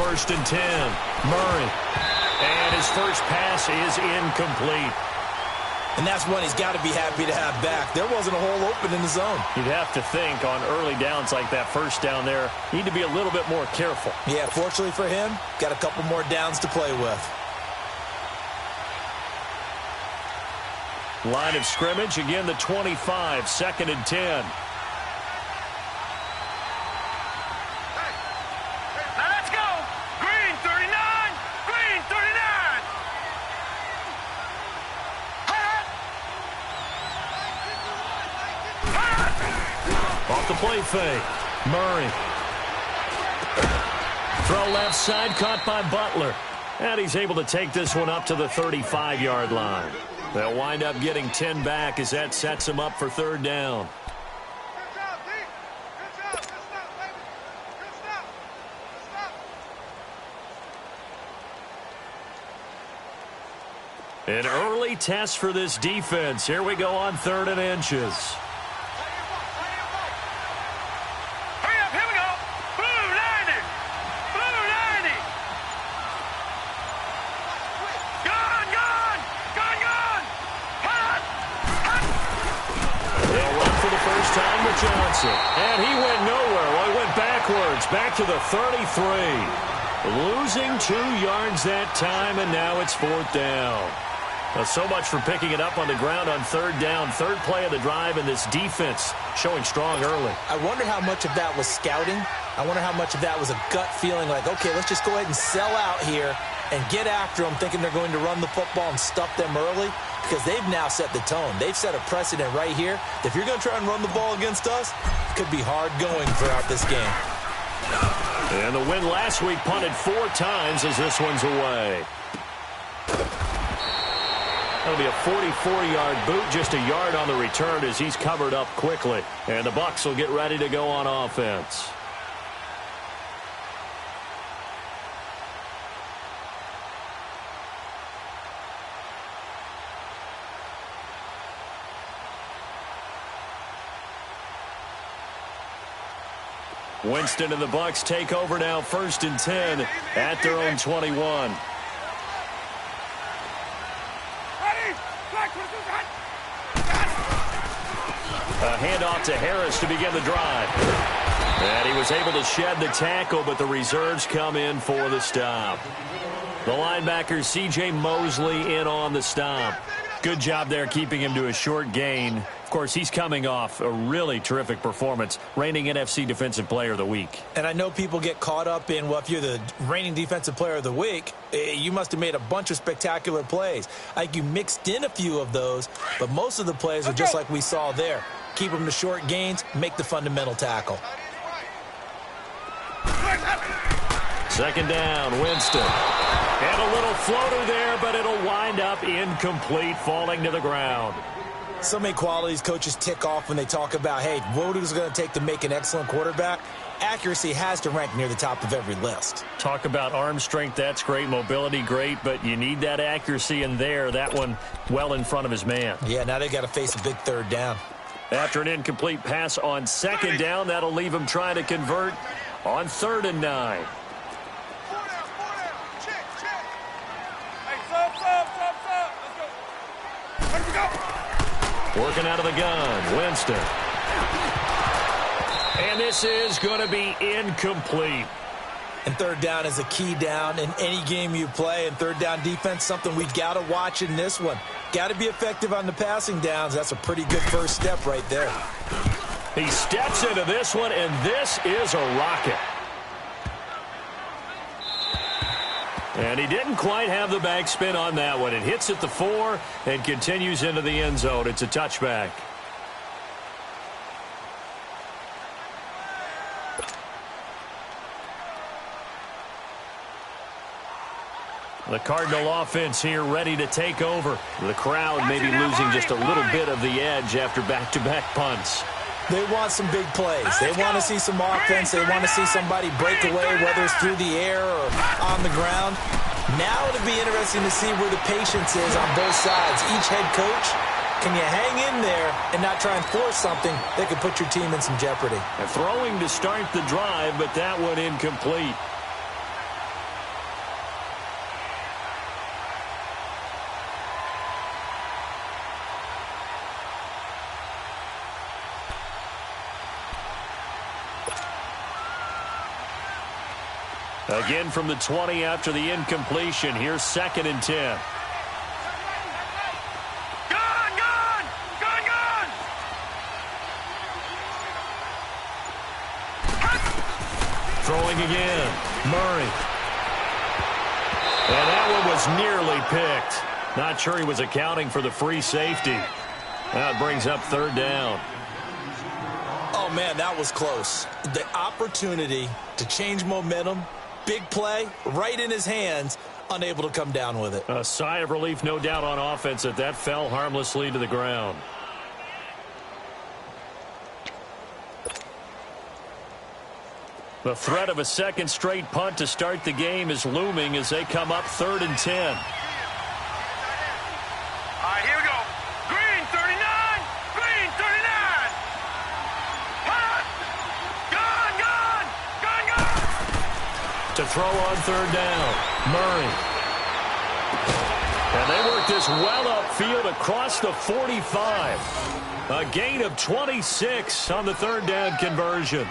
first and 10. Murray. And his first pass is incomplete. And that's one he's got to be happy to have back. There wasn't a hole open in the zone. You'd have to think on early downs like that first down there, need to be a little bit more careful. Yeah, fortunately for him, got a couple more downs to play with. Line of scrimmage, again the 25, second and 10. Off the play fake. Murray. Throw left side, caught by Butler. And he's able to take this one up to the 35-yard line. They'll wind up getting 10 back as that sets them up for third down. An early test for this defense. Here we go on third and inches. Johnson. And he went nowhere. Well, he went backwards, back to the 33. Losing 2 yards that time, and now it's fourth down. Well, so much for picking it up on the ground on third down. Third play of the drive, and this defense showing strong early. I wonder how much of that was scouting. I wonder how much of that was a gut feeling like, okay, let's just go ahead and sell out here and get after them, thinking they're going to run the football and stuff them early. Because they've now set the tone. They've set a precedent right here. If you're going to try and run the ball against us, it could be hard going throughout this game. And the win last week punted 4 times as this one's away. That'll be a 44-yard boot, just a yard on the return as he's covered up quickly. And the Bucs will get ready to go on offense. Winston and the Bucs take over now, first and 10 at their own 21. A handoff to Harris to begin the drive. And he was able to shed the tackle, but the reserves come in for the stop. The linebacker, C.J. Mosley, in on the stop. Good job there keeping him to a short gain. Of course, he's coming off a really terrific performance, reigning NFC Defensive Player of the Week. And I know people get caught up in, well, if you're the reigning Defensive Player of the Week, you must have made a bunch of spectacular plays. Like you mixed in a few of those, but most of the plays are just like we saw there. Keep them to short gains, make the fundamental tackle. Second down, Winston. And a little floater there, but it'll wind up incomplete, falling to the ground. So many qualities coaches tick off when they talk about, hey, what is it going to take to make an excellent quarterback? Accuracy has to rank near the top of every list. Talk about arm strength, that's great. Mobility, great, but you need that accuracy in there. That one well in front of his man. Yeah, now they got to face a big third down. After an incomplete pass on second down, that'll leave him trying to convert on 3rd and 9. Working out of the gun, Winston. And this is going to be incomplete. And third down is a key down in any game you play. And third down defense, something we've got to watch in this one. Got to be effective on the passing downs. That's a pretty good first step right there. He steps into this one, and this is a rocket. And he didn't quite have the backspin on that one. It hits at the 4 and continues into the end zone. It's a touchback. The Cardinal offense here ready to take over. The crowd maybe losing just a little bit of the edge after back-to-back punts. They want some big plays. They want to see some offense. They want to see somebody break away, whether it's through the air or on the ground. Now it'll be interesting to see where the patience is on both sides. Each head coach, can you hang in there and not try and force something that could put your team in some jeopardy? Throwing to start the drive, but that one incomplete. Again from the 20 after the incompletion. Here's 2nd and 10. Throwing again. Murray. And that one was nearly picked. Not sure he was accounting for the free safety. That brings up 3rd down. Oh, man, that was close. The opportunity to change momentum, big play, right in his hands, unable to come down with it. A sigh of relief, no doubt, on offense that fell harmlessly to the ground. The threat of a second straight punt to start the game is looming as they come up 3rd and 10. All right, here we go. Green, 39. Green, 39. Punt. Gun. To throw on 3rd down. Murray. And they work this well upfield across the 45. A gain of 26 on the 3rd down conversion.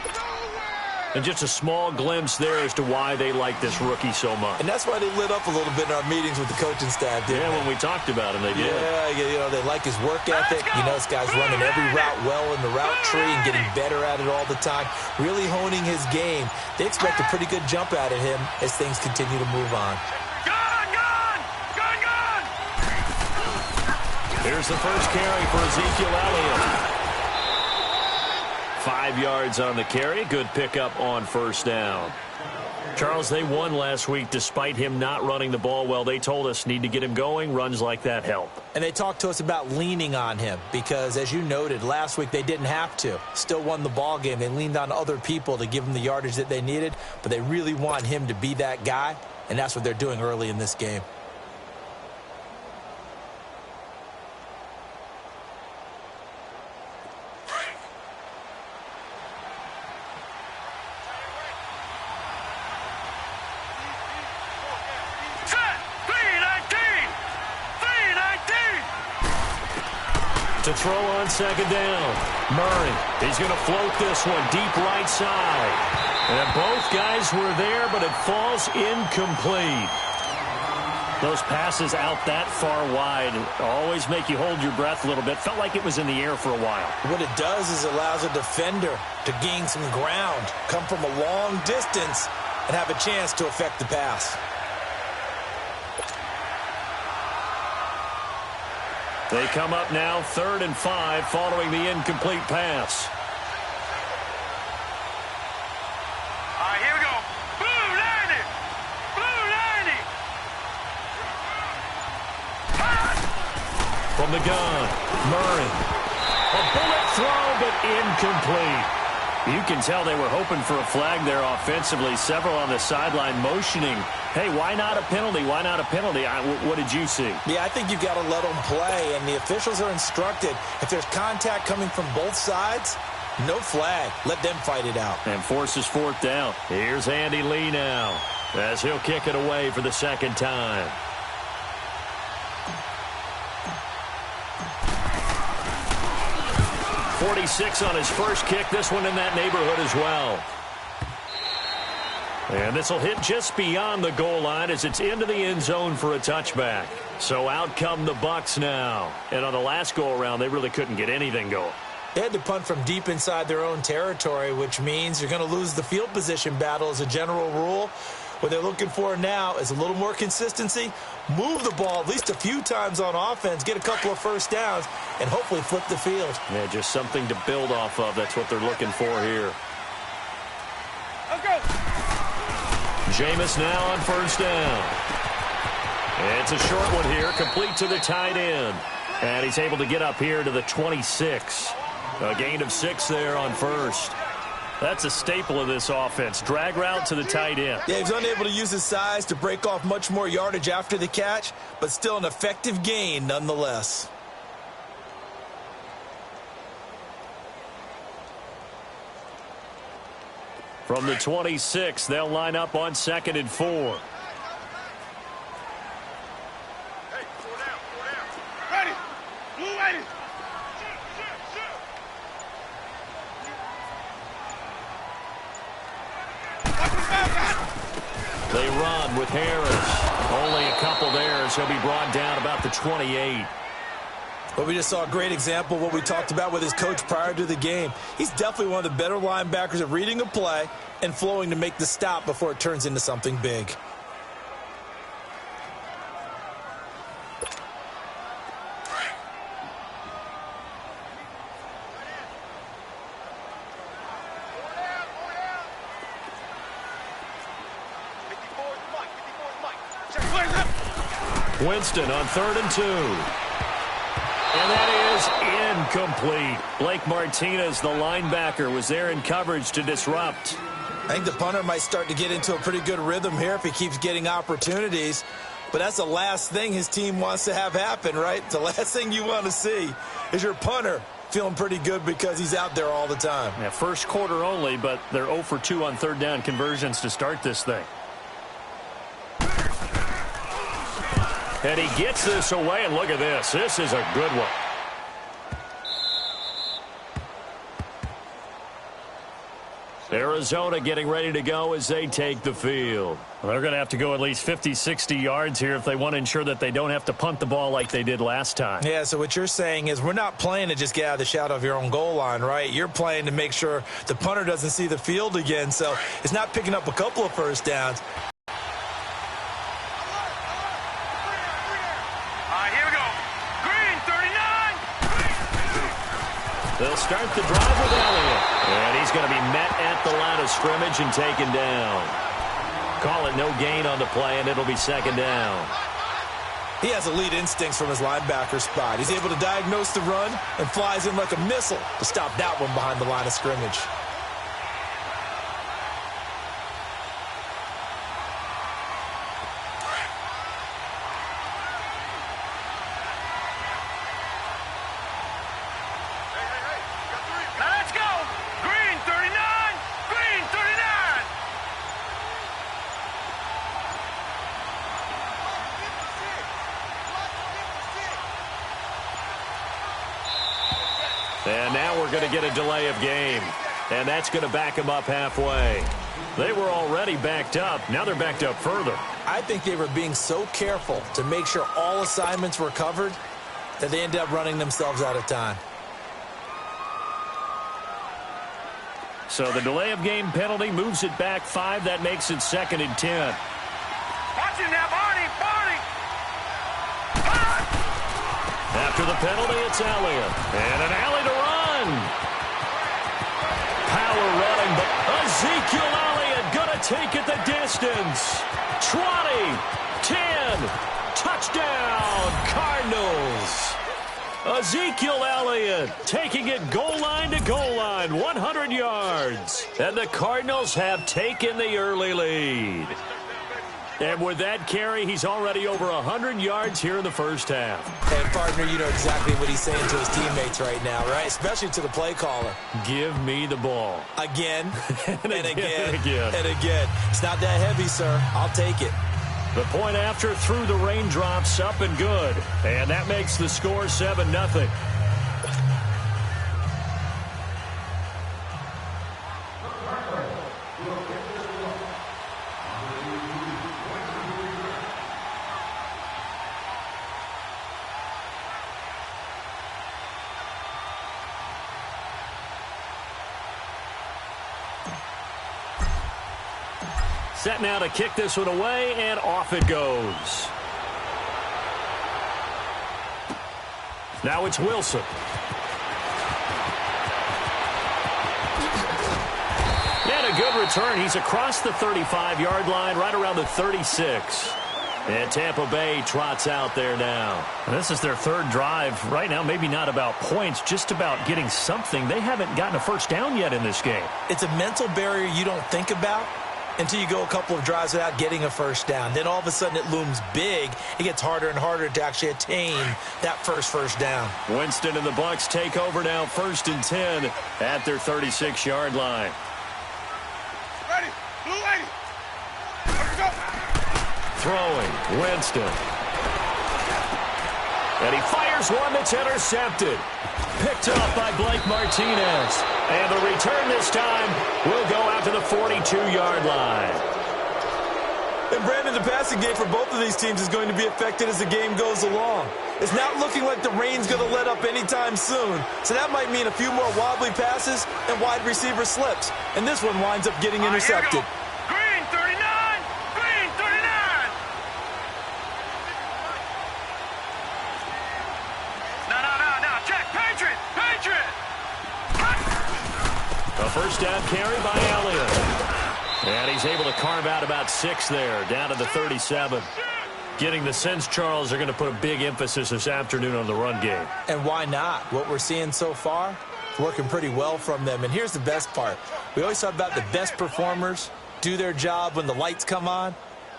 And just a small glimpse there as to why they like this rookie so much. And that's why they lit up a little bit in our meetings with the coaching staff, didn't they? When we talked about him, they did. Yeah, they like his work ethic. You know, this guy's running every route well in the route tree and getting better at it all the time, really honing his game. They expect a pretty good jump out of him as things continue to move on. Gun. Here's the first carry for Ezekiel Elliott. 5 yards on the carry. Good pickup on 1st down. Charles, they won last week despite him not running the ball well. They told us need to get him going. Runs like that help. And they talked to us about leaning on him because, as you noted, last week they didn't have to. Still won the ball game. They leaned on other people to give them the yardage that they needed, but they really want him to be that guy, and that's what they're doing early in this game. To throw on 2nd down. Murray. He's going to float this one deep right side. And both guys were there, but it falls incomplete. Those passes out that far wide always make you hold your breath a little bit. Felt like it was in the air for a while. What it does is allows a defender to gain some ground, come from a long distance, and have a chance to affect the pass. They come up now 3rd and 5 following the incomplete pass. All right, here we go. Blue 90. Blue 90. From the gun, Murray. A bullet throw, but incomplete. You can tell they were hoping for a flag there offensively. Several on the sideline motioning, hey, why not a penalty? Why not a penalty? What did you see? Yeah, I think you've got to let them play, and the officials are instructed. If there's contact coming from both sides, no flag. Let them fight it out. And forces 4th down. Here's Andy Lee now as he'll kick it away for the 2nd time. .46 on his first kick. This one in that neighborhood as well. And this will hit just beyond the goal line as it's into the end zone for a touchback. So out come the Bucs now. And on the last go-around, they really couldn't get anything going. They had to punt from deep inside their own territory, which means you're going to lose the field position battle as a general rule. What they're looking for now is a little more consistency, move the ball at least a few times on offense, get a couple of 1st downs, and hopefully flip the field. Yeah, just something to build off of. That's what they're looking for here. Let's go. Jameis now on 1st down. It's a short one here, complete to the tight end. And he's able to get up here to the 26. A gain of 6 there on 1st. That's a staple of this offense. Drag route to the tight end. Yeah, he's unable to use his size to break off much more yardage after the catch, but still an effective gain nonetheless. From the 26, they'll line up on 2nd and 4. Hey, 4 down. Ready. Blue 80. ground with Harris. Only a couple there, so he'll be brought down about the 28. But we just saw a great example of what we talked about with his coach prior to the game. He's definitely one of the better linebackers at reading a play and flowing to make the stop before it turns into something big. Winston on 3rd and 2. And that is incomplete. Blake Martinez, the linebacker, was there in coverage to disrupt. I think the punter might start to get into a pretty good rhythm here if he keeps getting opportunities. But that's the last thing his team wants to have happen, right? The last thing you want to see is your punter feeling pretty good because he's out there all the time. Yeah, first quarter only, but they're 0 for 2 on 3rd down conversions to start this thing. And he gets this away, and look at this. This is a good one. Arizona getting ready to go as they take the field. Well, they're going to have to go at least 50, 60 yards here if they want to ensure that they don't have to punt the ball like they did last time. Yeah, so what you're saying is we're not playing to just get out of the shadow of your own goal line, right? You're playing to make sure the punter doesn't see the field again. So it's not picking up a couple of first downs. They'll start the drive with Elliott. And he's going to be met at the line of scrimmage and taken down. Call it no gain on the play, and it'll be 2nd down. He has elite instincts from his linebacker spot. He's able to diagnose the run and flies in like a missile to stop that one behind the line of scrimmage. And now we're going to get a delay of game. And that's going to back them up halfway. They were already backed up. Now they're backed up further. I think they were being so careful to make sure all assignments were covered that they ended up running themselves out of time. So the delay of game penalty moves it back 5. That makes it 2nd and 10. Watch it now, Barney! After the penalty, it's Elliott. And an alley to run. Power running, but Ezekiel Elliott going to take it the distance. 20, 10, touchdown, Cardinals. Ezekiel Elliott taking it goal line to goal line, 100 yards. And the Cardinals have taken the early lead. And with that carry, he's already over 100 yards here in the first half. Hey, partner, you know exactly what he's saying to his teammates right now, right? Especially to the play caller. Give me the ball. Again, and again. And again. It's not that heavy, sir. I'll take it. The point after through the raindrops, up and good. And that makes the score 7-0. Set now to kick this one away, and off it goes. Now it's Wilson. And a good return. He's across the 35-yard line, right around the 36. And Tampa Bay trots out there now. This is their 3rd drive. Right now, maybe not about points, just about getting something. They haven't gotten a first down yet in this game. It's a mental barrier you don't think about until you go a couple of drives without getting a first down. Then all of a sudden it looms big. It gets harder and harder to actually attain that first down. Winston and the Bucs take over now, 1st and 10 at their 36-yard line. Ready, blue lady. Let's go. Throwing, Winston. And he fires one that's intercepted. Picked up by Blake Martinez. And the return this time will go out to the 42-yard line. And Brandon, the passing game for both of these teams is going to be affected as the game goes along. It's not looking like the rain's going to let up anytime soon, so that might mean a few more wobbly passes and wide receiver slips. And this one winds up getting intercepted. Green 39! Green 39! No. Check. Patriot! Patriot! A first down carry by Elliott. And he's able to carve out about 6 there, down to the 37. Getting the sense, Charles, they're going to put a big emphasis this afternoon on the run game. And why not? What we're seeing so far, it's working pretty well from them. And here's the best part. We always talk about the best performers do their job when the lights come on.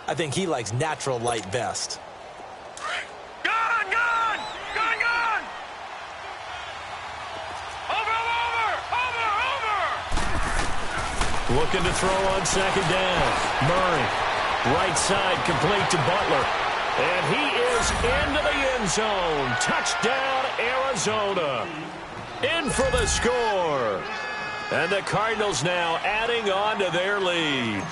I think he likes natural light best. Gun! Gun! Gun! Gun! Over! Looking to throw on second down. Murray, right side, complete to Butler. And he is into the end zone. Touchdown, Arizona. In for the score. And the Cardinals now adding on to their lead.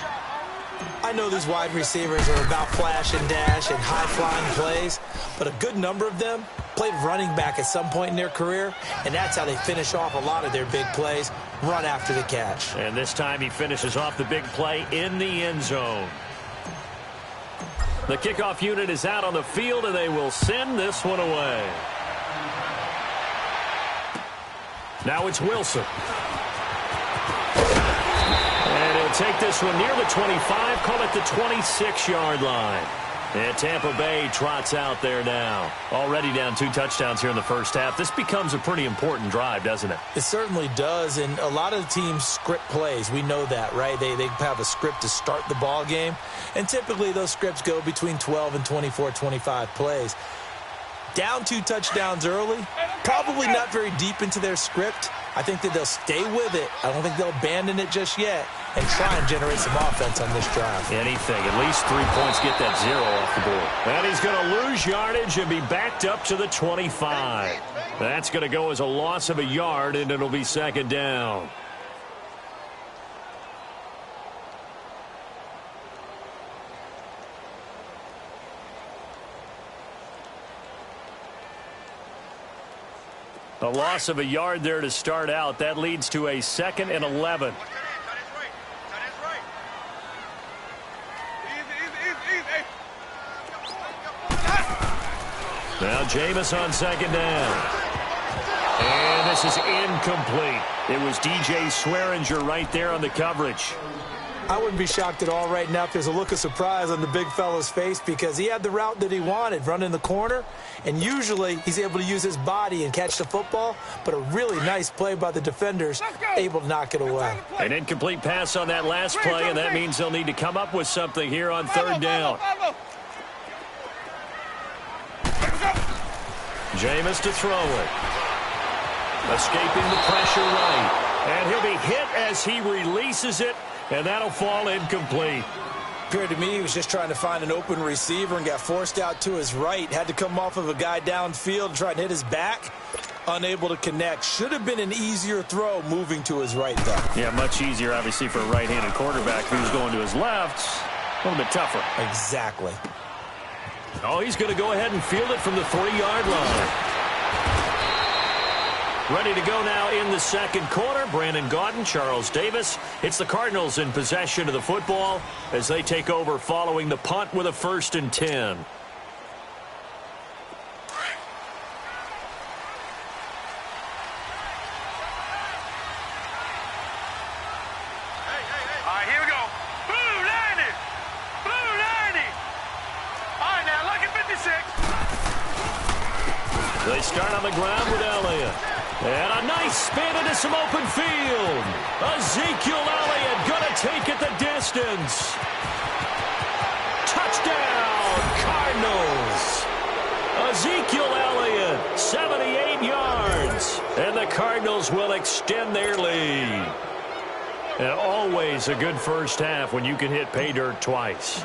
I know these wide receivers are about flash and dash and high-flying plays, but a good number of them played running back at some point in their career, and that's how they finish off a lot of their big plays, run after the catch. And this time he finishes off the big play in the end zone. The kickoff unit is out on the field, and they will send this one away. Now it's Wilson. And he'll take this one near the 25, call it the 26-yard line. And Tampa Bay trots out there now. Already down 2 touchdowns here in the first half. This becomes a pretty important drive, doesn't it? It certainly does, and a lot of the teams script plays. We know that, right? They have a script to start the ball game, and typically those scripts go between 12 and 24, 25 plays. Down 2 touchdowns early, probably not very deep into their script. I think that they'll stay with it. I don't think they'll abandon it just yet and try and generate some offense on this drive. Anything. At least 3 points, get that 0 off the board. And he's going to lose yardage and be backed up to the 25. That's going to go as a loss of a yard, and it'll be second down. A loss of a yard there to start out. That leads to a 2nd and 11. Now Jameis on second down. And this is incomplete. It was DJ Swearinger right there on the coverage. I wouldn't be shocked at all right now if there's a look of surprise on the big fella's face, because he had the route that he wanted, running the corner, and usually he's able to use his body and catch the football, but a really nice play by the defenders, able to knock it away. An incomplete pass on that last play, and that means they'll need to come up with something here on third down. Jameis to throw it. Escaping the pressure right. And he'll be hit as he releases it, and that'll fall incomplete. Appeared to me he was just trying to find an open receiver and got forced out to his right. Had to come off of a guy downfield and try and hit his back. Unable to connect. Should have been an easier throw moving to his right, though. Yeah, much easier, obviously, for a right-handed quarterback who's going to his left. A little bit tougher. Exactly. Oh, he's going to go ahead and field it from the 3-yard line. Ready to go now in the second quarter. Brandon Gaudin, Charles Davis. It's the Cardinals in possession of the football as they take over following the punt with a 1st and 10. All right, here we go. Blue 90! Blue 90! All right, now look at 56. They start on the ground with Elliott. And a nice spin into some open field. Ezekiel Elliott going to take it the distance. Touchdown, Cardinals. Ezekiel Elliott, 78 yards. And the Cardinals will extend their lead. And always a good first half when you can hit pay dirt twice.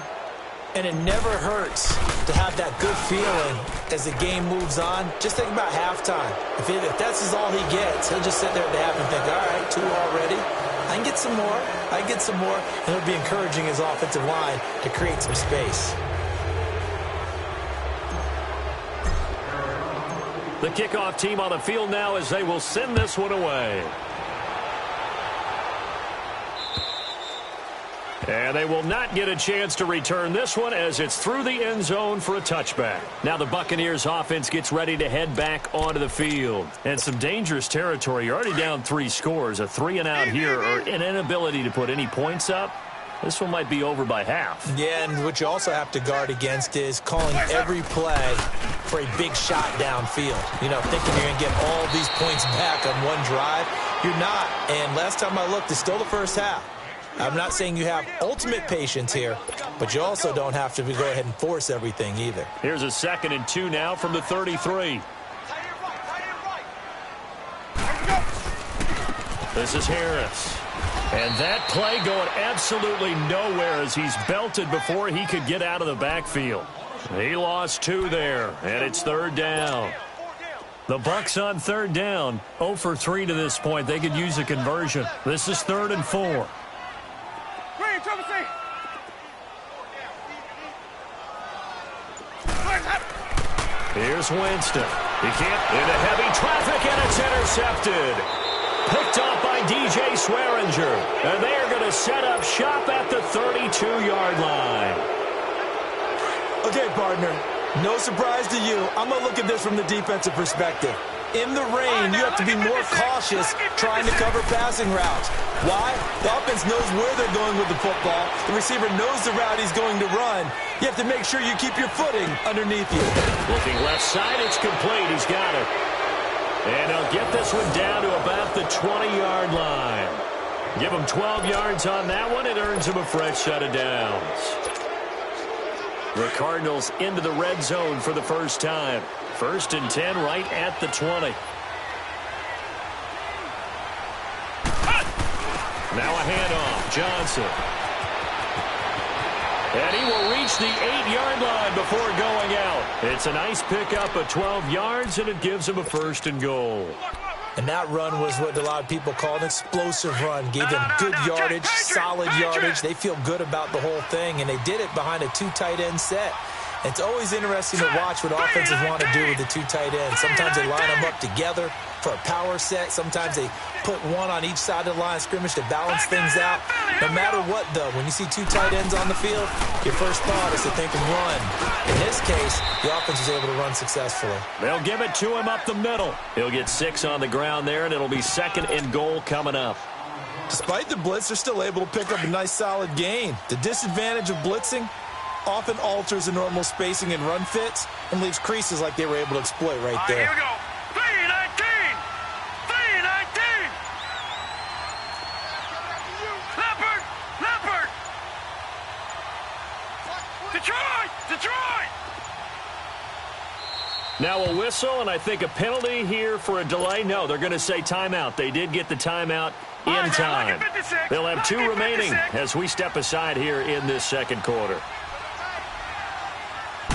And it never hurts to have that good feeling as the game moves on. Just think about halftime. If that's all he gets, he'll just sit there at the half and think, all right, 2 already. I can get some more. And it'll be encouraging his offensive line to create some space. The kickoff team on the field now as they will send this one away. And they will not get a chance to return this one as it's through the end zone for a touchback. Now the Buccaneers offense gets ready to head back onto the field. And some dangerous territory. You're already down 3 scores. A 3-and-out here or an inability to put any points up. This one might be over by half. Yeah, and what you also have to guard against is calling every play for a big shot downfield. You know, thinking you're going to get all these points back on one drive. You're not. And last time I looked, it's still the first half. I'm not saying you have ultimate patience here, but you also don't have to go ahead and force everything either. Here's a 2nd and 2 now from the 33. This is Harris. And that play going absolutely nowhere as he's belted before he could get out of the backfield. He lost 2 there, and it's 3rd down. The Bucs on 3rd down, 0 for 3 to this point. They could use a conversion. This is 3rd and 4. Here's Winston. He can't into heavy traffic, and it's intercepted. Picked off by DJ Swearinger. And they are going to set up shop at the 32-yard line. Okay, partner, no surprise to you. I'm going to look at this from the defensive perspective. In the rain, you have to be more cautious trying to cover passing routes. Why? The offense knows where they're going with the football. The receiver knows the route he's going to run. You have to make sure you keep your footing underneath you. Looking left side, it's complete. He's got it. And he'll get this one down to about the 20-yard line. Give him 12 yards on that one. It earns him a fresh set of downs. The Cardinals into the red zone for the first time. 1st and 10 right at the 20. Now a handoff. Johnson. And he will reach the 8-yard line before going out. It's a nice pickup of 12 yards, and it gives him a 1st and goal. And that run was what a lot of people call an explosive run. Gave them good yardage, solid yardage. They feel good about the whole thing, and they did it behind a 2 tight end set. It's always interesting to watch what offenses want to do with the 2 tight ends. Sometimes they line them up together for a power set. Sometimes they put one on each side of the line of scrimmage to balance things out. No matter what, though, when you see 2 tight ends on the field, your first thought is to think and run. In this case, the offense was able to run successfully. They'll give it to him up the middle. He'll get 6 on the ground there, and it'll be 2nd and goal coming up. Despite the blitz, they're still able to pick up a nice, solid gain. The disadvantage of blitzing often alters the normal spacing and run fits and leaves creases like they were able to exploit right there. Here we go. 3-19. 3-19. Leopard. Detroit. Now a whistle, and I think a penalty here for a delay. No, they're going to say timeout. They did get the timeout in time. They'll have 2 remaining as we step aside here in this 2nd quarter.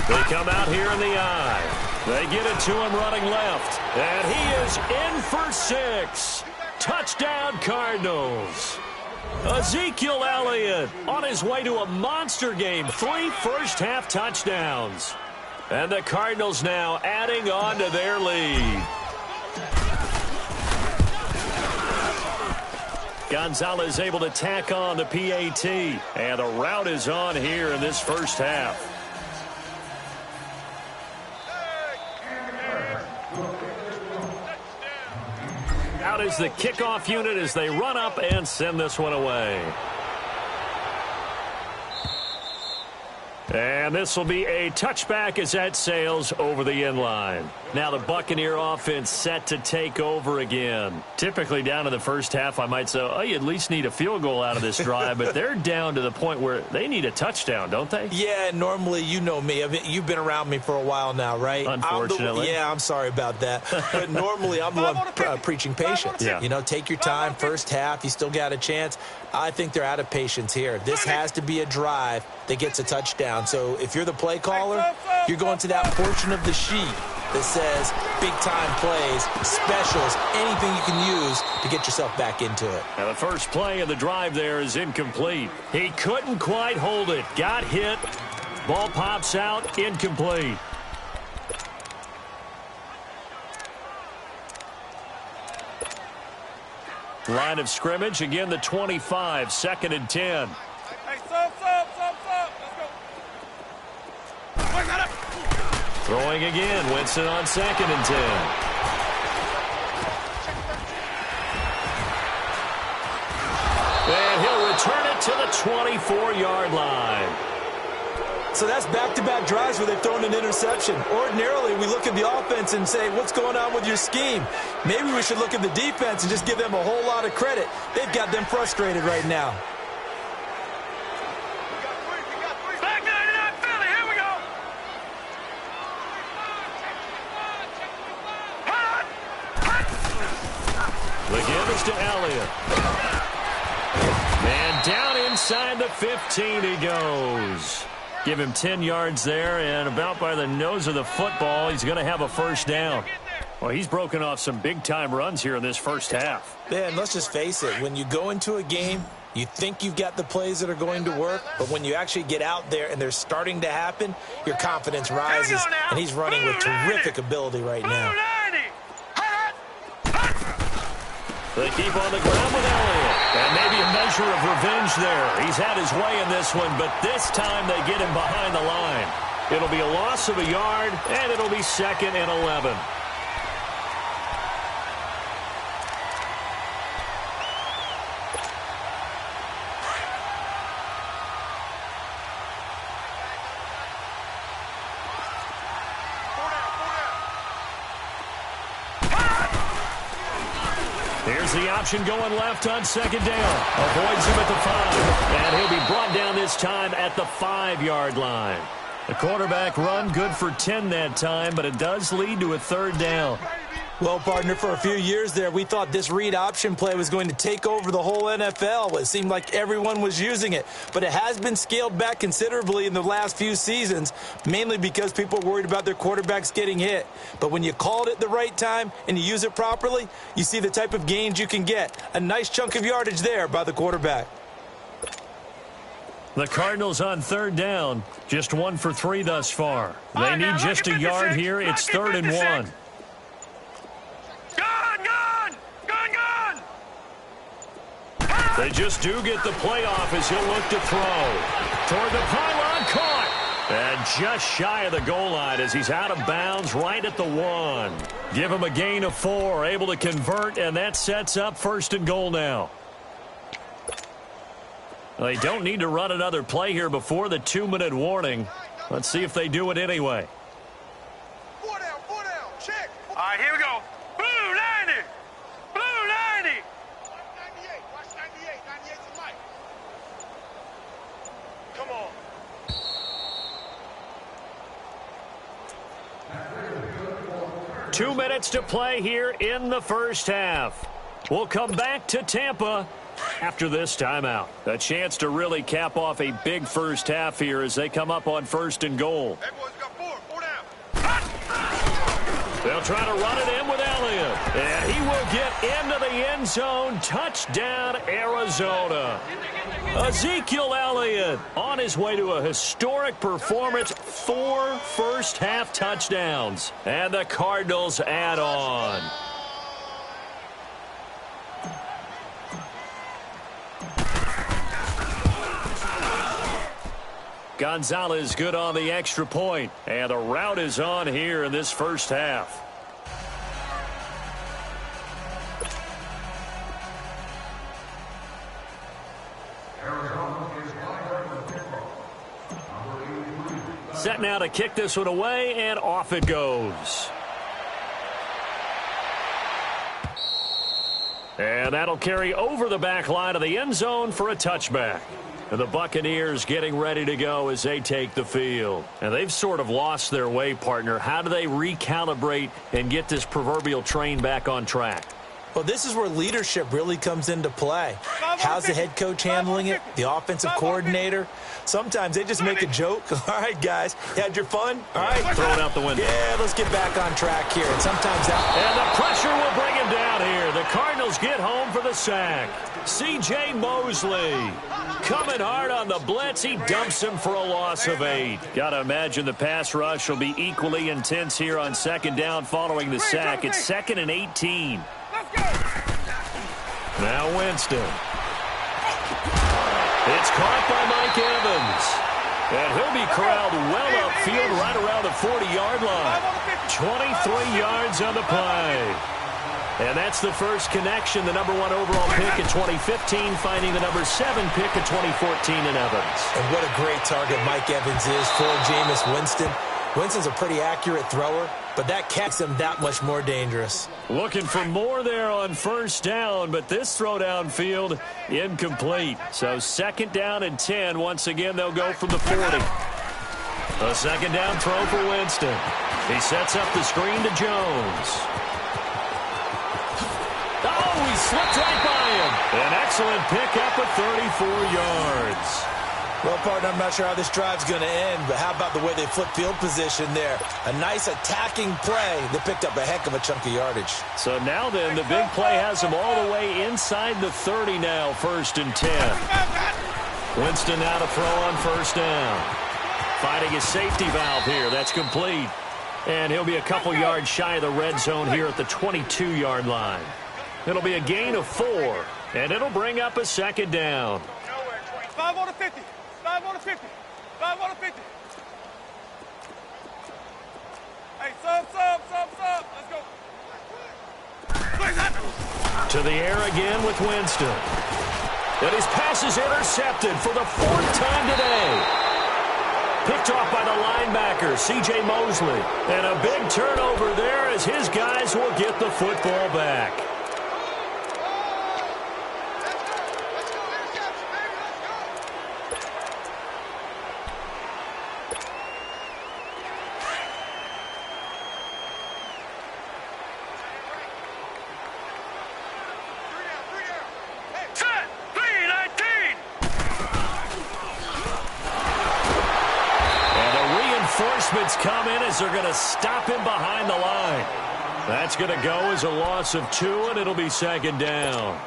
They come out here in the eye. They get it to him running left. And he is in for 6. Touchdown, Cardinals. Ezekiel Elliott on his way to a monster game. 3 first-half touchdowns. And the Cardinals now adding on to their lead. Gonzalez able to tack on the PAT. And the route is on here in this first half. Out is the kickoff unit as they run up and send this one away. And this will be a touchback as that sails over the end line. Now the Buccaneer offense set to take over again. Typically down in the first half, I might say, oh, you at least need a field goal out of this drive. But they're down to the point where they need a touchdown, don't they? Yeah, normally, you know me. you've been around me for a while now, right? Unfortunately. I'm sorry about that. But normally, I'm the one preaching patience. Yeah. You know, take your time. First half, you still got a chance. I think they're out of patience here. This has to be a drive that gets a touchdown. So if you're the play caller, you're going to that portion of the sheet that says big-time plays, specials, anything you can use to get yourself back into it. Now the first play of the drive there is incomplete. He couldn't quite hold it. Got hit. Ball pops out, incomplete. Line of scrimmage, again the 25, 2nd and 10. Hey, sub. Let's go. Throwing again, Winston on 2nd and 10. And he'll return it to the 24-yard line. So that's back-to-back drives where they've thrown an interception. Ordinarily, we look at the offense and say, what's going on with your scheme? Maybe we should look at the defense and just give them a whole lot of credit. They've got them frustrated right now. Back 99 Philly, here we go. The give is to Elliott. And down inside the 15 he goes. Give him 10 yards there, and about by the nose of the football, he's going to have a first down. Well, he's broken off some big-time runs here in this first half. Man, let's just face it. When you go into a game, you think you've got the plays that are going to work, but when you actually get out there and they're starting to happen, your confidence rises, and he's running with terrific ability right now. They keep on the ground with Elliott. And maybe a measure of revenge there. He's had his way in this one, but this time they get him behind the line. It'll be a loss of a yard, and it'll be 2nd and 11. Here's the option going left on 2nd down. Avoids him at the 5. And he'll be brought down this time at the 5-yard line. The quarterback run good for 10 that time, but it does lead to a 3rd down. Well, partner, for a few years there, we thought this read option play was going to take over the whole NFL. It seemed like everyone was using it, but it has been scaled back considerably in the last few seasons, mainly because people are worried about their quarterbacks getting hit. But when you call it at the right time and you use it properly, you see the type of gains you can get. A nice chunk of yardage there by the quarterback. The Cardinals on 3rd down, just 1 for 3 thus far. They need just a yard here. It's 3rd and 1. They just do get the play off as he'll look to throw. Toward the pylon, caught. And just shy of the goal line as he's out of bounds right at the 1. Give him a gain of 4, able to convert, and that sets up 1st and goal now. They don't need to run another play here before the 2-minute warning. Let's see if they do it anyway. 4 down, check. All right, here we go. Blue 90. Blue 90. Watch 98. 98's the mic. Come on. 2 minutes to play here in the first half. We'll come back to Tampa after this timeout. A chance to really cap off a big first half here as they come up on 1st and goal. Hey, boys, got 4 down. They'll try to run it in with Elliott. And he will get into the end zone. Touchdown, Arizona. Ezekiel Elliott on his way to a historic performance. 4 first-half touchdowns. And the Cardinals add on. Gonzalez good on the extra point. And the route is on here in this first half. Set now to kick this one away, and off it goes. And that'll carry over the back line of the end zone for a touchback. And the Buccaneers getting ready to go as they take the field. And they've sort of lost their way, partner. How do they recalibrate and get this proverbial train back on track? Well, this is where leadership really comes into play. How's the head coach handling it? The offensive coordinator? Sometimes they just make a joke. All right, guys, you had your fun? All right. Throw it out the window. Yeah, let's get back on track here. And sometimes that... And the pressure will bring him down here. The Cardinals get home for the sack. C.J. Mosley coming hard on the blitz. He dumps him for a loss of 8. Got to imagine the pass rush will be equally intense here on second down following the sack. It's 2nd and 18. Now Winston. It's caught by Mike Evans. And he'll be corralled well upfield right around the 40-yard line. 23 yards on the play. And that's the first connection, the number 1 overall pick in 2015, finding the number 7 pick in 2014 in Evans. And what a great target Mike Evans is for Jameis Winston. Winston's a pretty accurate thrower, but that makes him that much more dangerous. Looking for more there on first down, but this throw downfield incomplete. So 2nd down and 10. Once again, they'll go from the 40. A 2nd down throw for Winston. He sets up the screen to Jones. Oh, he slipped right by him. An excellent pickup of 34 yards. Well, partner, I'm not sure how this drive's going to end, but how about the way they flip field position there? A nice attacking play. They picked up a heck of a chunk of yardage. So now then, the big play has them all the way inside the 30 now, 1st and 10. Winston now to throw on first down. Finding his safety valve here. That's complete. And he'll be a couple yards shy of the red zone here at the 22-yard line. It'll be a gain of 4, and it'll bring up a 2nd down. 5 on the 50. 5 on the 50. 5 on the 50. Hey, sub. Let's go. To the air again with Winston. And his pass is intercepted for the 4th time today. Picked off by the linebacker, C.J. Mosley. And a big turnover there as his guys will get the football back. Come in as they're going to stop him behind the line. That's going to go as a loss of 2, and it'll be 2nd down.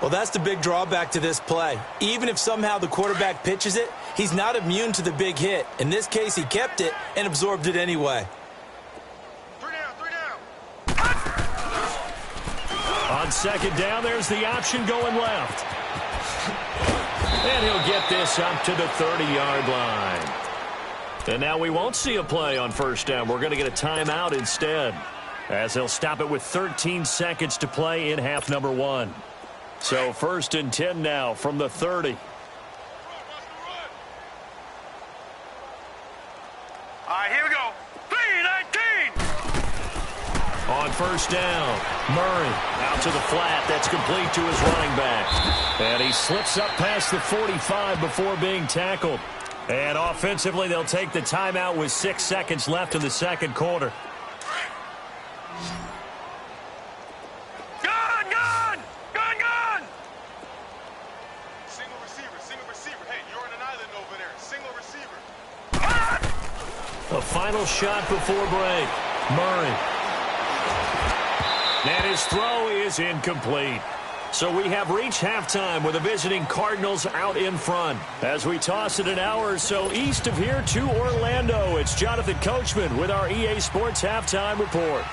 Well, that's the big drawback to this play. Even if somehow the quarterback pitches it, he's not immune to the big hit. In this case, he kept it and absorbed it anyway. 3 down. On 2nd down, there's the option going left. And he'll get this up to the 30-yard line. And now we won't see a play on first down. We're going to get a timeout instead, as they'll stop it with 13 seconds to play in half number 1. So 1st and 10 now from the 30. All right, here we go. 3-19. On first down, Murray out to the flat. That's complete to his running back. And he slips up past the 45 before being tackled. And offensively, they'll take the timeout with 6 seconds left in the 2nd quarter. Gun! Single receiver. Hey, you're on an island over there. Single receiver. A final shot before break. Murray. And his throw is incomplete. So we have reached halftime with the visiting Cardinals out in front. As we toss it an hour or so east of here to Orlando, it's Jonathan Coachman with our EA Sports Halftime Report.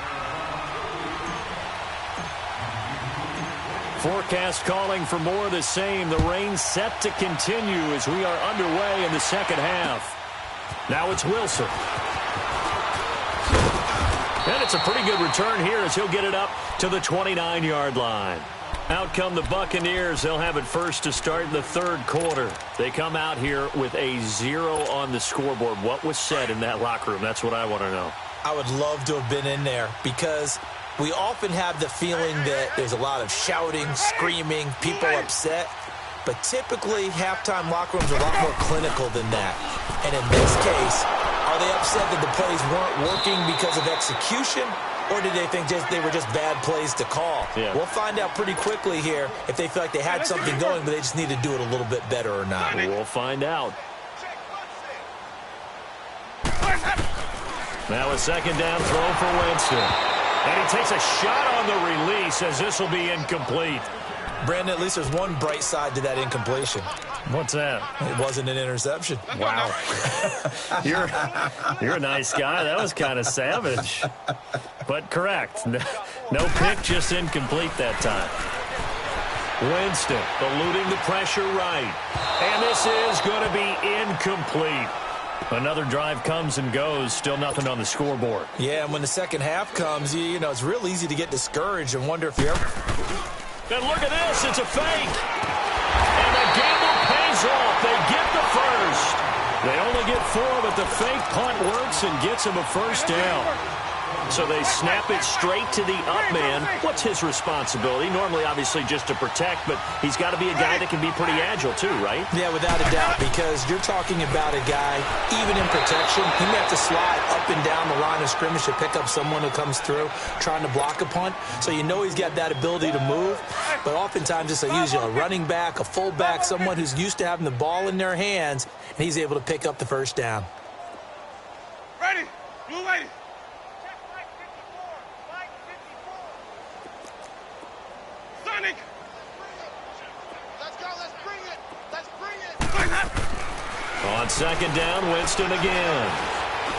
Forecast calling for more of the same. The rain set to continue as we are underway in the 2nd half. Now it's Wilson. And it's a pretty good return here as he'll get it up to the 29-yard line. Out come the Buccaneers. They'll have it first to start in the 3rd quarter. They come out here with a 0 on the scoreboard. What was said in that locker room? That's what I want to know. I would love to have been in there because we often have the feeling that there's a lot of shouting, screaming, people upset. But typically, halftime locker rooms are a lot more clinical than that. And in this case, Are they upset that the plays weren't working because of execution, or did they think they were just bad plays to call? Yeah. We'll find out pretty quickly here if they feel like they had something going, but they just need to do it a little bit better or not. We'll find out. Now a second down throw for Winston. And he takes a shot on the release as this will be incomplete. Brandon, at least there's one bright side to that incompletion. What's that? It wasn't an interception. Wow. You're a nice guy. That was kind of savage. But correct. No pick, just incomplete that time. Winston eluding the pressure right. And this is going to be incomplete. Another drive comes and goes. Still nothing on the scoreboard. Yeah, and when the second half comes, you know, it's real easy to get discouraged and wonder if you're ever... And look at this. It's a fake. And the gamble pays off. They get the first. They only get 4, but the fake punt works and gets them a first down. So they snap it straight to the up man. What's his responsibility? Normally, obviously, just to protect, but he's got to be a guy that can be pretty agile too, right? Yeah, without a doubt, because you're talking about a guy, even in protection, he may have to slide up and down the line of scrimmage to pick up someone who comes through trying to block a punt. So you know he's got that ability to move, but oftentimes it's usually a running back, a fullback, someone who's used to having the ball in their hands, and he's able to pick up the first down. Ready. Blue lady. Sonic. Let's go. Let's bring it. Let's bring it. On second down, Winston again.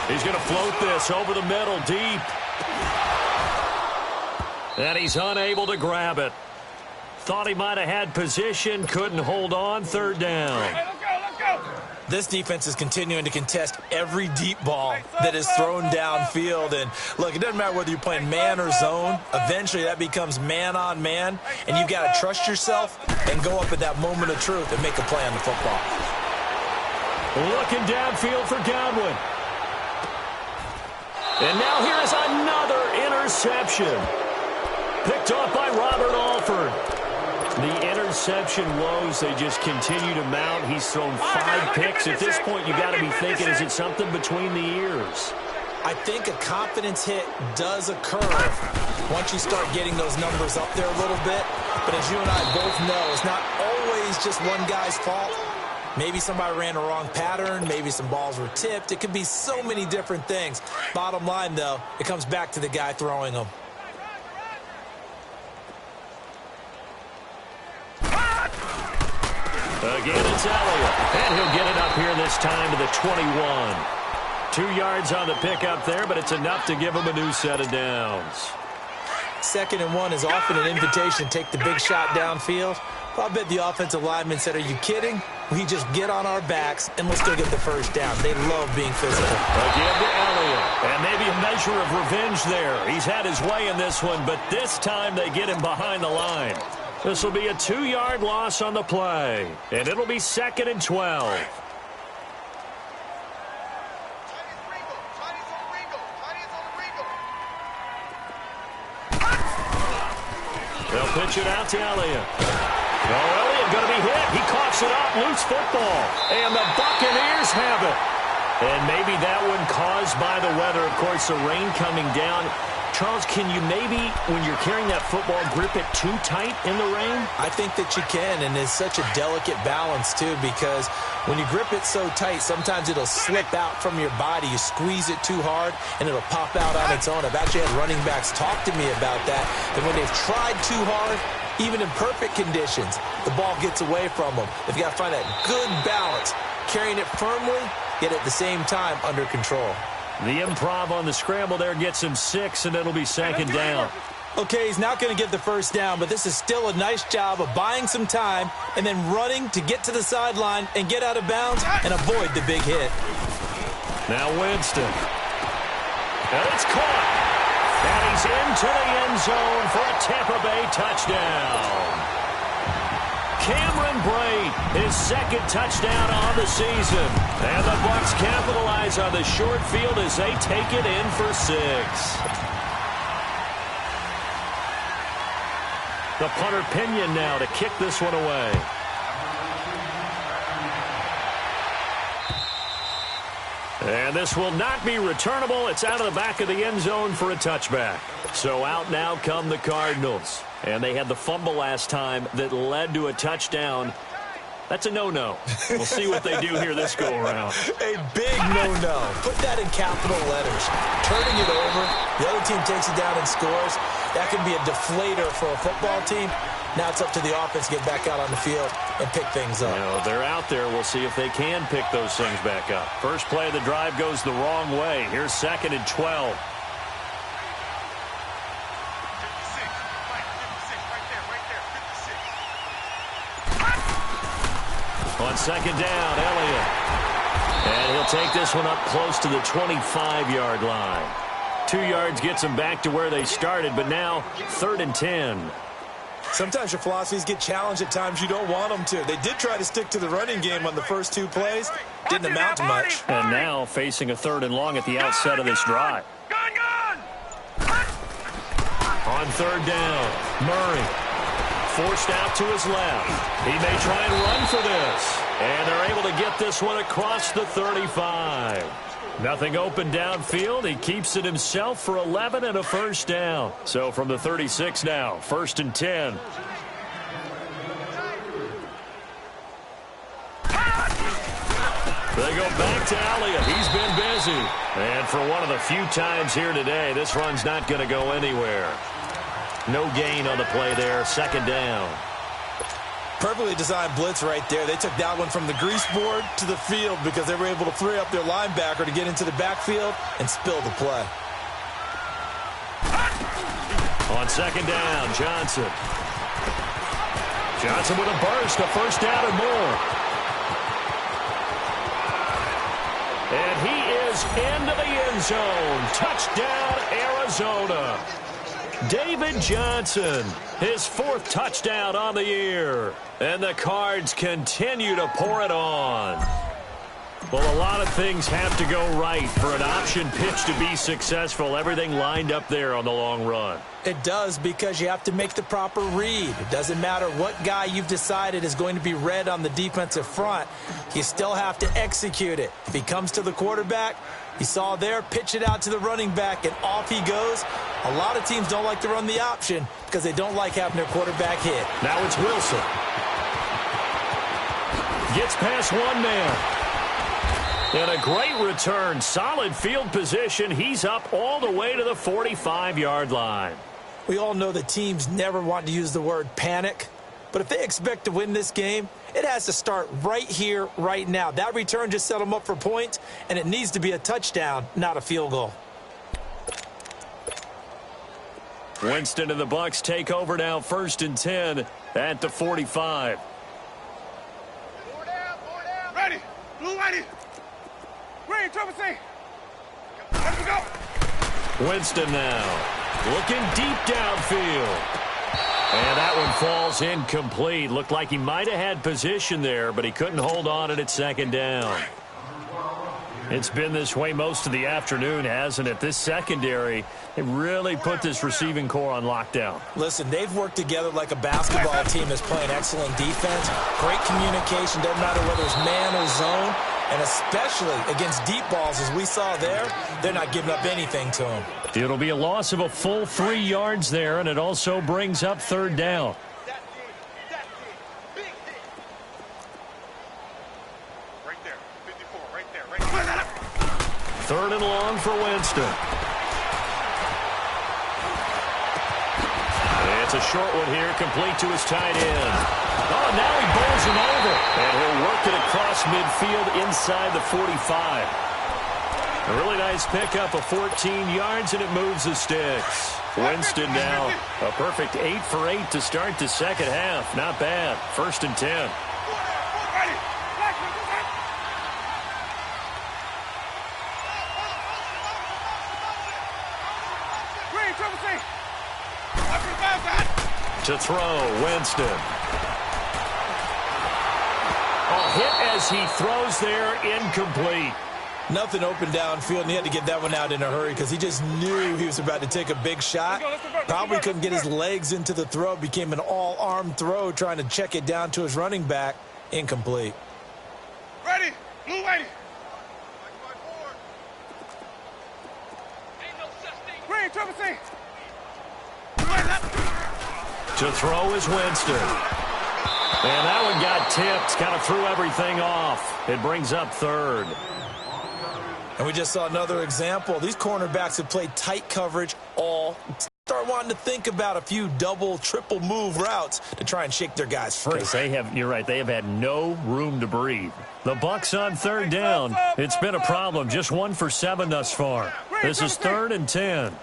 He's going to float this over the middle deep. And he's unable to grab it. Thought he might have had position, couldn't hold on, third down. Hey, let's go. Let's go. This defense is continuing to contest every deep ball that is thrown downfield. And, look, it doesn't matter whether you're playing man or zone. Eventually, that becomes man on man. And you've got to trust yourself and go up at that moment of truth and make a play on the football. Looking downfield for Godwin. And now here is another interception. Picked off by Robert Alford. The interception woes, they just continue to mount. He's thrown 5 picks. At this point, you got to be thinking, is it something between the ears? I think a confidence hit does occur once you start getting those numbers up there a little bit. But as you and I both know, it's not always just one guy's fault. Maybe somebody ran a wrong pattern. Maybe some balls were tipped. It could be so many different things. Bottom line, though, it comes back to the guy throwing them. Again, it's Elliott. And he'll get it up here this time to the 21. 2 yards on the pickup there, but it's enough to give him a new set of downs. 2nd and 1 is often an invitation to take the big shot downfield. Well, I bet the offensive lineman said, are you kidding? We just get on our backs and let's go get the first down. They love being physical. Again to Elliott. And maybe a measure of revenge there. He's had his way in this one, but this time they get him behind the line. This will be a 2-yard loss on the play. And it'll be 2nd and 12. They'll pitch it out to Elliott. Oh, Elliott going to be hit. He coughs it up. Loose football. And the Buccaneers have it. And maybe that one caused by the weather. Of course, the rain coming down. Charles, can you maybe, when you're carrying that football, grip it too tight in the rain? I think that you can, and it's such a delicate balance, too, because when you grip it so tight, sometimes it'll slip out from your body. You squeeze it too hard, and it'll pop out on its own. I've actually had running backs talk to me about that, that when they've tried too hard, even in perfect conditions, the ball gets away from them. They've got to find that good balance, carrying it firmly, yet at the same time under control. The improv on the scramble there gets him 6, and it'll be 2nd down. Okay, he's not going to get the first down, but this is still a nice job of buying some time and then running to get to the sideline and get out of bounds and avoid the big hit. Now Winston. And it's caught. And he's into the end zone for a Tampa Bay touchdown. Cameron Brate, his 2nd touchdown on the season. And the Bucs capitalize on the short field as they take it in for 6. The punter Pinion now to kick this one away. And this will not be returnable. It's out of the back of the end zone for a touchback. So out now come the Cardinals. And they had the fumble last time that led to a touchdown. That's a no-no. We'll see what they do here this go-around. A big no-no. Put that in capital letters. Turning it over, the other team takes it down and scores. That can be a deflator for a football team. Now it's up to the offense to get back out on the field and pick things up. You know, they're out there. We'll see if they can pick those things back up. First play of the drive goes the wrong way. Here's 2nd and 12. On 2nd down, Elliott. And he'll take this one up close to the 25-yard line. 2 yards gets them back to where they started, but now 3rd and 10. Sometimes your philosophies get challenged at times you don't want them to. They did try to stick to the running game on the first 2 plays. Didn't amount to much. And now facing a 3rd and long at the outset of this drive. On 3rd down, Murray. Forced out to his left. He may try and run for this. And they're able to get this one across the 35. Nothing open downfield. He keeps it himself for 11 and a first down. So from the 36 now, 1st and 10. They go back to Elliott. He's been busy. And for one of the few times here today, this run's not going to go anywhere. No gain on the play there. 2nd down. Perfectly designed blitz right there. They took that one from the grease board to the field because they were able to free up their linebacker to get into the backfield and spill the play. On 2nd down, Johnson. Johnson with a burst, a first down and more. And he is into the end zone. Touchdown, Arizona. David Johnson, his 4th touchdown on the year. And the Cards continue to pour it on. Well, a lot of things have to go right for an option pitch to be successful. Everything lined up there on the long run. It does, because you have to make the proper read. It doesn't matter what guy you've decided is going to be read on the defensive front. You still have to execute it. If he comes to the quarterback, you saw there, pitch it out to the running back, and off he goes. A lot of teams don't like to run the option because they don't like having their quarterback hit. Now it's Wilson. Gets past one man. And a great return. Solid field position. He's up all the way to the 45-yard line. We all know that teams never want to use the word panic. But if they expect to win this game, it has to start right here, right now. That return just set them up for points, and it needs to be a touchdown, not a field goal. Winston and the Bucs take over now, 1st and 10 at the 45. Ready. Blue ready. Green, triple C. Let's go. Winston now looking deep downfield. And that one falls incomplete. Looked like he might have had position there, but he couldn't hold on at 2nd down. It's been this way most of the afternoon, hasn't it? This secondary, they really put this receiving core on lockdown. Listen, they've worked together like a basketball team that's playing excellent defense. Great communication, doesn't matter whether it's man or zone. And especially against deep balls, as we saw there, they're not giving up anything to them. It'll be a loss of a full 3 yards there, and it also brings up 3rd down. Right there. 54, right there. Right there. 3rd and long for Winston. It's a short one here, complete to his tight end. Oh, now he bowls him over. And he'll work it across midfield inside the 45. A really nice pickup of 14 yards, and it moves the sticks. Winston now a perfect 8 for 8 to start the second half. Not bad. 1st and 10. To throw, Winston. Oh, hit as he throws there, incomplete. Nothing open downfield, and he had to get that one out in a hurry because he just knew he was about to take a big shot. Probably couldn't get his legs into the throw. Became an all-arm throw trying to check it down to his running back. Incomplete. Ready. Blue ready. To throw is Winston. And that one got tipped, kind of threw everything off. It brings up third. And we just saw another example. These cornerbacks have played tight coverage all. Start wanting to think about a few double, triple move routes to try and shake their guys free. You're right, they have had no room to breathe. The Bucs on third down. It's been a problem. Just 1 for 7 thus far. This is 3rd and 10.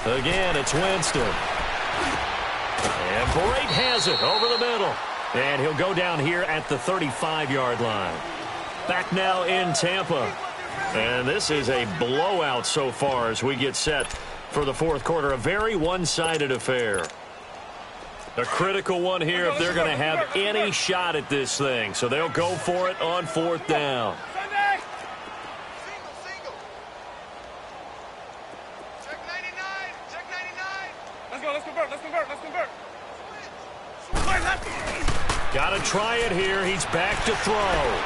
Again, it's Winston. And Brate has it over the middle. And he'll go down here at the 35-yard line. Back now in Tampa. And this is a blowout so far as we get set for the fourth quarter. A very one-sided affair. A critical one here if they're going to have any shot at this thing. So they'll go for it on 4th down. Check 99. Check 99. Let's convert. Got to try it here. He's back to throw.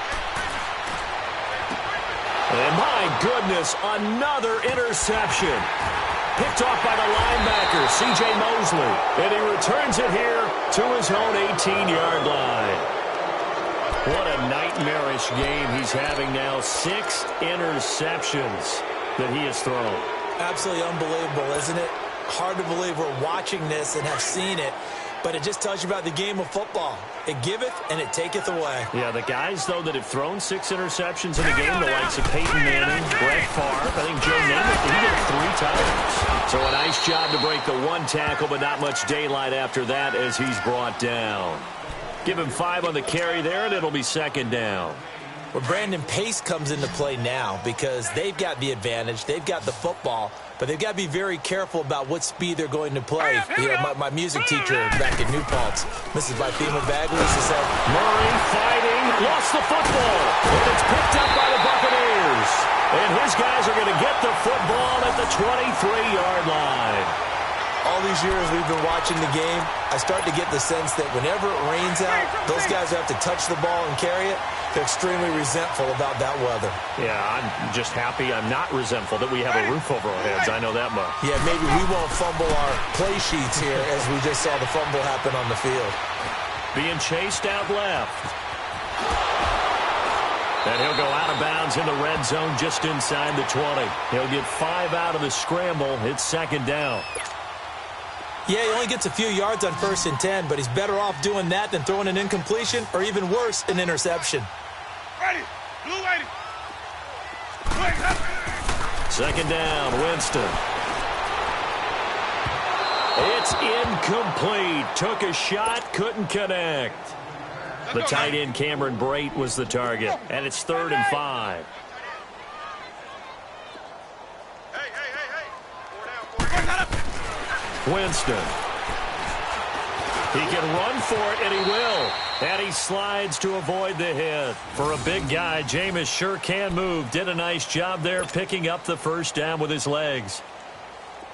And my goodness, another interception. Picked off by the linebacker, C.J. Mosley. And he returns it here to his own 18-yard line. What a nightmarish game he's having now. 6 interceptions that he has thrown. Absolutely unbelievable, isn't it? Hard to believe we're watching this and have seen it. But it just tells you about the game of football. It giveth and it taketh away. Yeah, the guys, though, that have thrown 6 interceptions in a game, the likes of Peyton Manning, Brett Favre, I think Joe Namath, he did it 3 times. So a nice job to break the 1 tackle, but not much daylight after that as he's brought down. Give him 5 on the carry there, and it'll be 2nd down. Well, Brandon, pace comes into play now because they've got the advantage. They've got the football, but they've got to be very careful about what speed they're going to play. You know, my music teacher back in New Paltz, Mrs. TeabagginTim's, she said, Murray fighting, lost the football, and it's picked up by the Buccaneers. And his guys are going to get the football at the 23-yard line. All these years we've been watching the game, I start to get the sense that whenever it rains out, those guys who have to touch the ball and carry it, they're extremely resentful about that weather. Yeah, I'm just happy I'm not resentful that we have a roof over our heads. I know that much. Yeah, maybe we won't fumble our play sheets here as we just saw the fumble happen on the field. Being chased out left. And he'll go out of bounds in the red zone just inside the 20. He'll get 5 out of the scramble. It's 2nd down. Yeah, he only gets a few yards on 1st and 10, but he's better off doing that than throwing an incompletion or even worse, an interception. Ready. Blue lady. 2nd down, Winston. It's incomplete. Took a shot, couldn't connect. The tight end, Cameron Brate, was the target. And it's 3rd and 5. Winston. He can run for it, and he will. And he slides to avoid the hit. For a big guy, Jameis sure can move. Did a nice job there picking up the 1st down with his legs.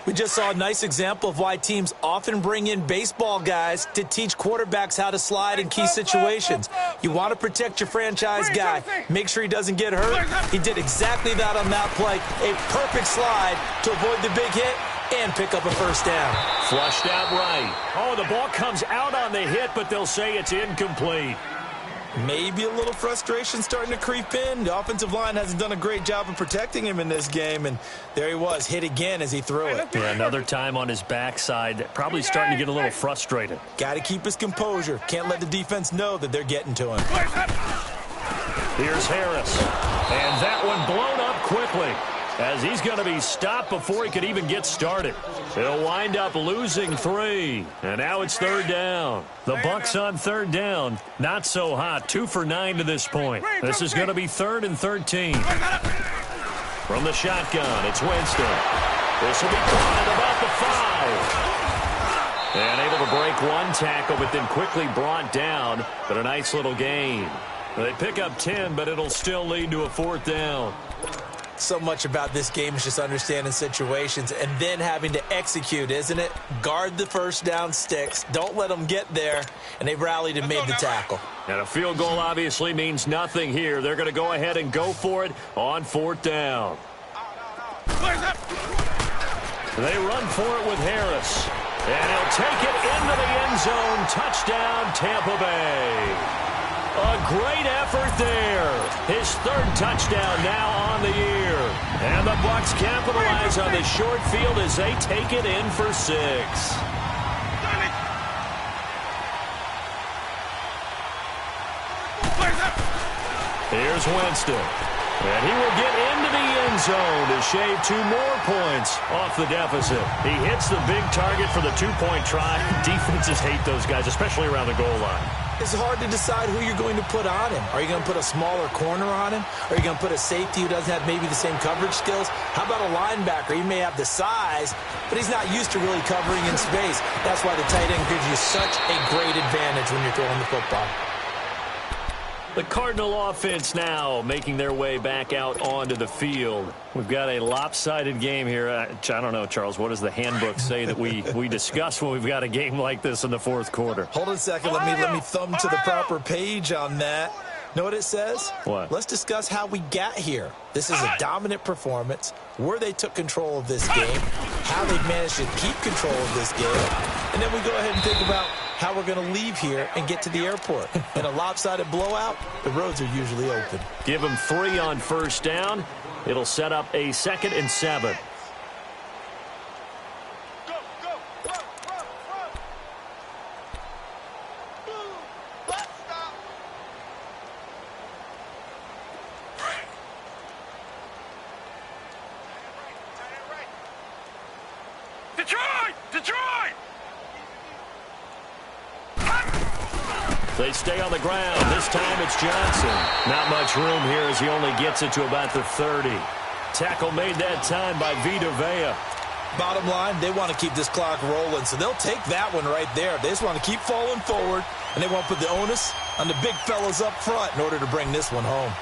We just saw a nice example of why teams often bring in baseball guys to teach quarterbacks how to slide in key situations. You want to protect your franchise guy. Make sure he doesn't get hurt. He did exactly that on that play. A perfect slide to avoid the big hit and pick up a 1st down. Flushed out right. Oh, the ball comes out on the hit, but they'll say it's incomplete. Maybe a little frustration starting to creep in. The offensive line hasn't done a great job of protecting him in this game, and there he was, hit again as he threw it. Yeah, another time on his backside, probably starting to get a little frustrated. Got to keep his composure. Can't let the defense know that they're getting to him. Here's Harris, and that one blown up quickly, as he's going to be stopped before he could even get started. He'll wind up losing 3, and now it's 3rd down. The Bucs on 3rd down, not so hot, 2 for 9 to this point. This is going to be 3rd and 13. From the shotgun, it's Winston. This will be caught at about the 5. And able to break 1 tackle, but then quickly brought down, but a nice little gain. They pick up 10, but it'll still lead to a 4th down. So much about this game is just understanding situations and then having to execute, isn't it? Guard the 1st down sticks. Don't let them get there. And they rallied and made the tackle. And a field goal obviously means nothing here. They're going to go ahead and go for it on 4th down. They run for it with Harris. And he'll take it into the end zone. Touchdown, Tampa Bay. A great effort there. His third touchdown now on the year. And the Bucs capitalize on the short field as they take it in for 6. Here's Winston. And he will get into the end zone to shave 2 more points off the deficit. He hits the big target for the 2-point try. Defenses hate those guys, especially around the goal line. It's hard to decide who you're going to put on him. Are you going to put a smaller corner on him? Are you going to put a safety who doesn't have maybe the same coverage skills? How about a linebacker? He may have the size, but he's not used to really covering in space. That's why the tight end gives you such a great advantage when you're throwing the football. The Cardinal offense now making their way back out onto the field. We've got a lopsided game here. I don't know, Charles, what does the handbook say that we discuss when we've got a game like this in the fourth quarter? Hold on a second. Let me thumb to the proper page on that. Know what it says? What? Let's discuss how we got here. This is a dominant performance, where they took control of this game, how they've managed to keep control of this game, and then we go ahead and think about how we're going to leave here and get to the airport. In a lopsided blowout, the roads are usually open. Give them 3 on first down. It'll set up a 2nd and 7. Detroit! They stay on the ground. This time it's Johnson. Not much room here as he only gets it to about the 30. Tackle made that time by Vita Vea. Bottom line, they want to keep this clock rolling, so they'll take that one right there. They just want to keep falling forward, and they want to put the onus on the big fellas up front in order to bring this one home.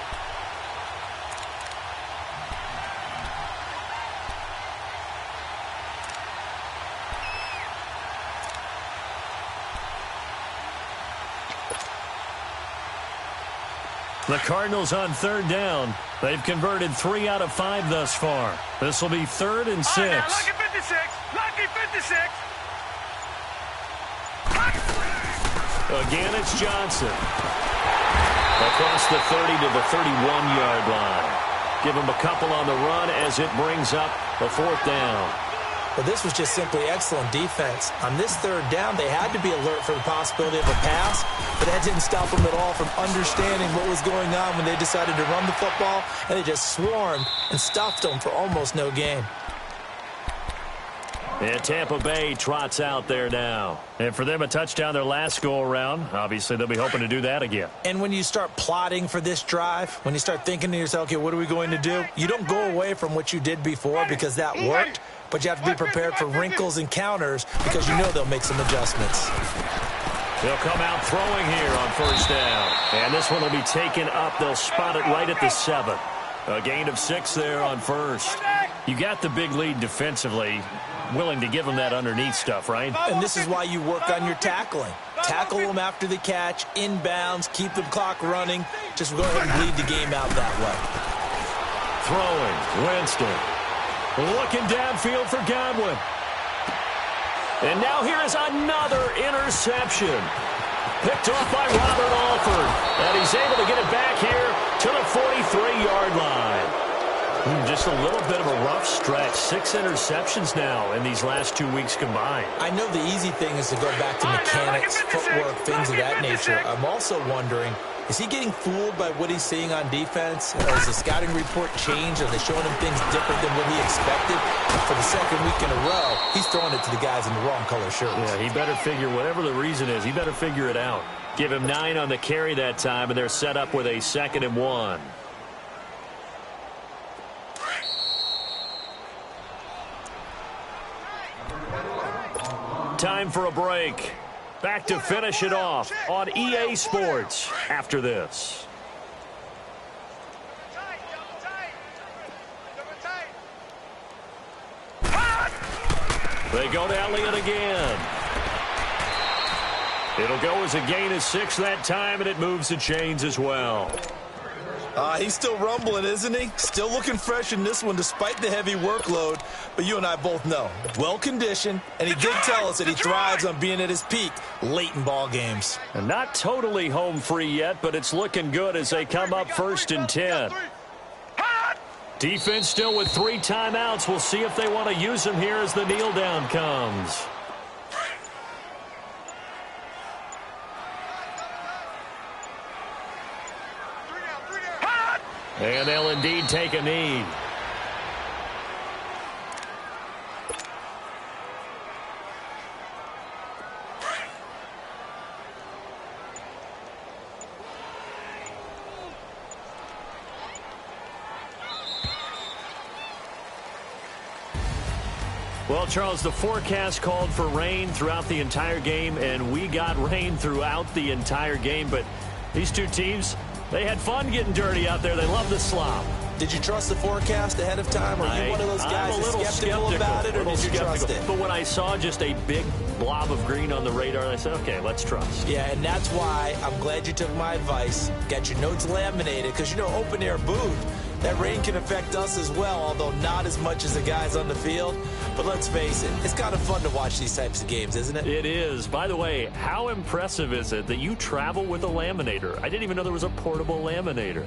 The Cardinals on third down. They've converted 3 out of 5 thus far. This will be 3rd and 6. Lucky 56. Lucky 56. Again, it's Johnson. Across the 30 to the 31-yard line. Give him a couple on the run as it brings up a 4th down. But this was just simply excellent defense. On this 3rd down, they had to be alert for the possibility of a pass, but that didn't stop them at all from understanding what was going on when they decided to run the football, and they just swarmed and stuffed them for almost no gain. And Tampa Bay trots out there now. And for them, a touchdown their last go-around. Obviously, they'll be hoping to do that again. And when you start plotting for this drive, when you start thinking to yourself, okay, what are we going to do? You don't go away from what you did before because that worked, but you have to be prepared for wrinkles and counters because you know they'll make some adjustments. They'll come out throwing here on first down. And this one will be taken up. They'll spot it right at the 7. A gain of 6 there on first. You got the big lead defensively. Willing to give them that underneath stuff, right? And this is why you work on your tackling. Tackle them after the catch, inbounds, keep the clock running. Just go ahead and bleed the game out that way. Throwing, Winston. Looking downfield for Godwin. And now here is another interception. Picked off by Robert Alford. And he's able to get it back here to the 43-yard line. Just a little bit of a rough stretch. 6 interceptions now in these last 2 weeks combined. I know the easy thing is to go back to mechanics, footwork, things of that nature. I'm also wondering, is he getting fooled by what he's seeing on defense? Has the scouting report changed? Are they showing him things different than what he expected? For the 2nd week in a row, he's throwing it to the guys in the wrong color shirts. Yeah, he better figure, whatever the reason is, he better figure it out. Give him 9 on the carry that time, and they're set up with a 2nd and 1. Time for a break. Back to finish it off on EA Sports after this. They go to Elliott again. It'll go as a gain of 6 that time, and it moves the chains as well. He's still rumbling, isn't he? Still looking fresh in this one despite the heavy workload. But you and I both know, well-conditioned, and he did tell us that he thrives on being at his peak late in ball games. And not totally home free yet, but it's looking good as they come up 1st and 10. Defense still with 3 timeouts. We'll see if they want to use them here as the kneel down comes. And they'll indeed take a knee. Well, Charles, the forecast called for rain throughout the entire game, and we got rain throughout the entire game. But these two teams, they had fun getting dirty out there. They love the slop. Did you trust the forecast ahead of time? Are you one of those guys that's skeptical about it, or did you trust it? But when I saw just a big blob of green on the radar, I said, okay, let's trust. Yeah, and that's why I'm glad you took my advice. Got your notes laminated, because, you know, open-air booth, that rain can affect us as well, although not as much as the guys on the field. But let's face it, it's kind of fun to watch these types of games, isn't it? It is. By the way, how impressive is it that you travel with a laminator? I didn't even know there was a portable laminator.